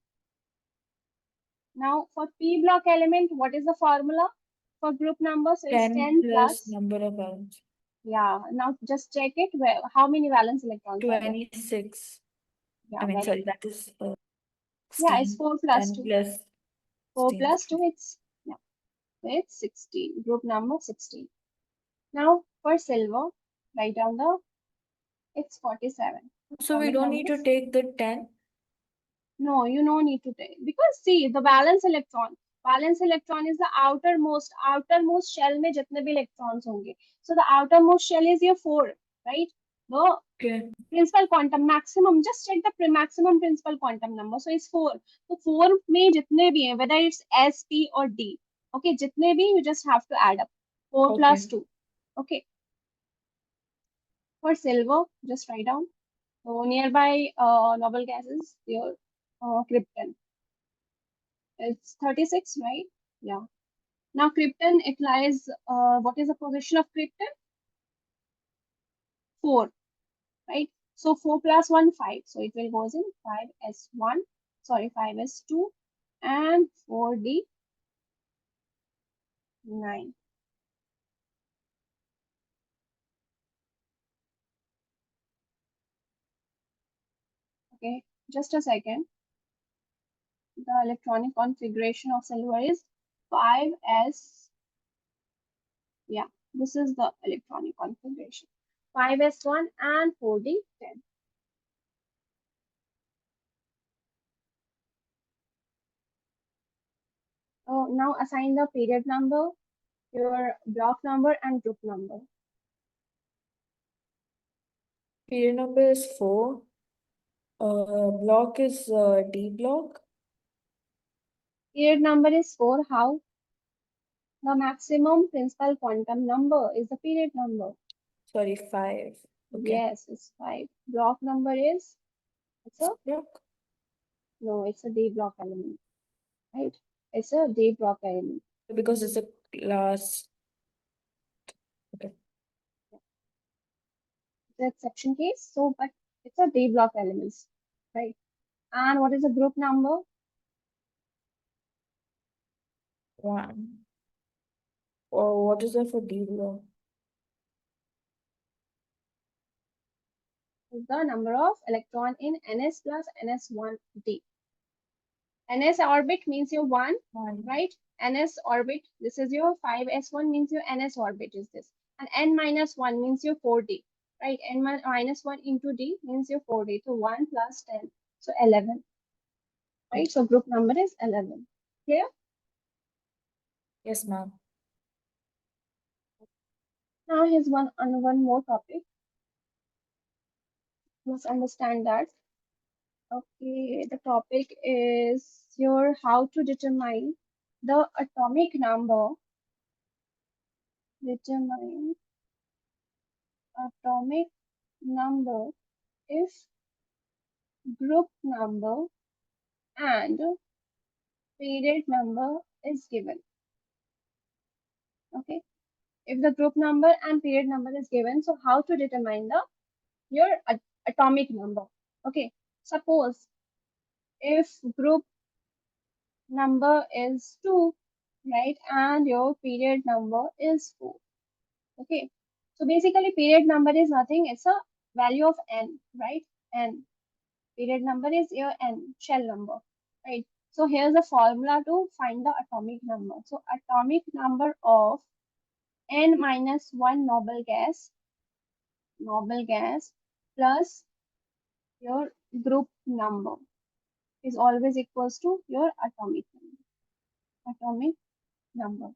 Now for P block element, what is the formula for group number? So it's 10 10 plus plus. number of valence. Yeah. Now just check it. Where how many valence electrons are there? 26. Yeah, I mean, very sorry, good. that is Yeah, it's 16. 4 plus 10 2. plus 4 16. plus 2, it's yeah, so it's 16. Group number 16. Now for silver, write down the it's 47. So we Atomic don't number need to is take the 10. no, you no need to take because see the valence electron. Valence electron is the outermost shell में जितने भी electrons होंगे. So the outermost shell is your 4, right? The Okay. principal quantum maximum, just check the maximum principal quantum number. So it's 4. So 4 में जितने भी हैं, whether it's S, P or D, okay, जितने भी you just have to add up. 4 plus Okay. 2. Okay. For silver, just write down. So nearby noble gases, your krypton. It's 36, right? Yeah. Now krypton, it lies, what is the position of krypton? 4, right? So 4 plus 1, 5. So it will goes in 5s1, sorry, 5s2 and 4d9. Okay, just a second. The electronic configuration of silver is 5s, yeah, this is the electronic configuration. 5s1 and 4d10. Oh, now assign the period number, your block number, and group number. Period number is 4. Block is D block. Period number is 4. How? The maximum principal quantum number is the period number. Sorry, 5. Okay. Yes, it's 5. Block number is, it's a, Block. no, it's a D block element, right? It's a D block element. Because it's a class. Okay. The exception case, so, but it's a D block elements, right? And what is the group number? 1. Oh, what is that for D block? Is the number of electron in ns plus ns1d. Ns orbit means your 1, 1. right? Ns orbit, this is your 5s1 means your ns orbit is this. And n minus 1 means your 4d, right? N minus 1 into d means your 4d. So 1 plus 10, so 11, right? So group number is 11. Clear? Yes, ma'am. Now here's one more topic. Must understand that. Okay, the topic is your how to determine the atomic number, determine atomic number if group number and period number is given. Okay, if the group number and period number is given, so how to determine the your atomic number? Okay, suppose if group number is 2, right, and your period number is 4. Okay, so basically period number is nothing, it's a value of n, right? N, period number is your n, shell number, right? So here's a formula to find the atomic number. So atomic number of n minus 1 noble gas plus your group number is always equals to your atomic number.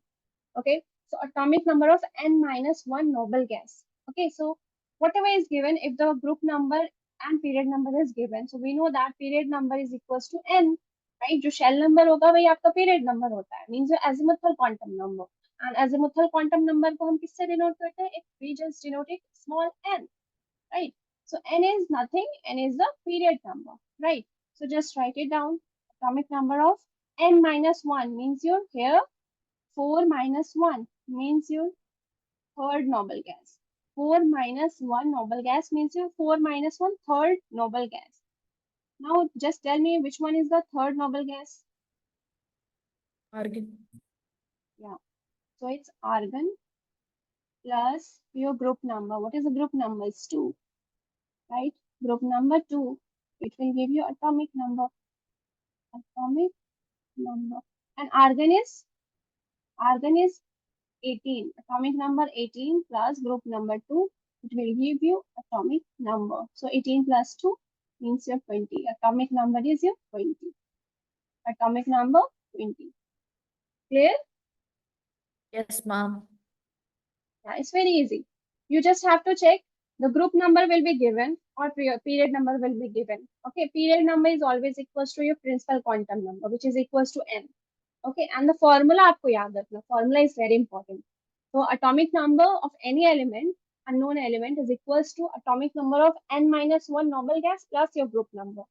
Okay, so atomic number of n minus 1 noble gas. Okay, so whatever is given, if the group number and period number is given, so we know that period number is equals to n, right? जो shell number होगा वही आपका period number होता है, means your azimuthal quantum number. And azimuthal quantum number को हम किससे denote करते हैं? We just denote it small n, right? So n is nothing, n is the period number, right? So just write it down. Atomic number of n minus 1 means your here 4 minus 1 means your third noble gas. 4 minus 1 noble gas means your 4 minus 1 third noble gas. Now just tell me which one is the third noble gas? Argon. Yeah. So it's argon plus your group number. What is the group number? It's 2. Right? Group number 2. It will give you atomic number. Atomic number. And argon is 18. Atomic number 18 plus group number 2, it will give you atomic number. So 18 plus 2 means your 20. Atomic number is your 20. Atomic number 20. Clear? Yes, ma'am. Yeah, it's very easy. You just have to check the group number will be given or period number will be given. Okay, period number is always equals to your principal quantum number, which is equals to n. Okay, and the formula आपको याद रखना. Formula is very important. So atomic number of any element, unknown element, is equals to atomic number of n minus 1 noble gas plus your group number.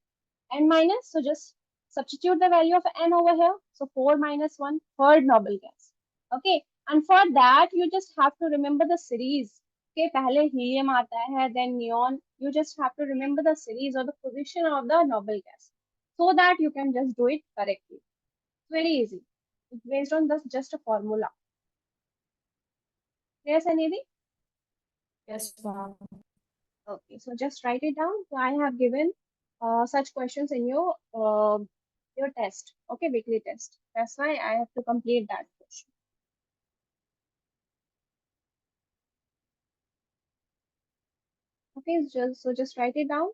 N minus, so just substitute the value of n over here. So 4 minus 1, third noble gas. Okay, and for that you just have to remember the series. Okay, पहले helium आता है, then neon. You just have to remember the series or the position of the noble gas so that you can just do it correctly. It's very easy. It's based on this just a formula. Yes, Anidhi? Yes, ma'am. Okay, so just write it down. So I have given such questions in your test. Okay, weekly test. That's why I have to complete that question. Okay, so just write it down.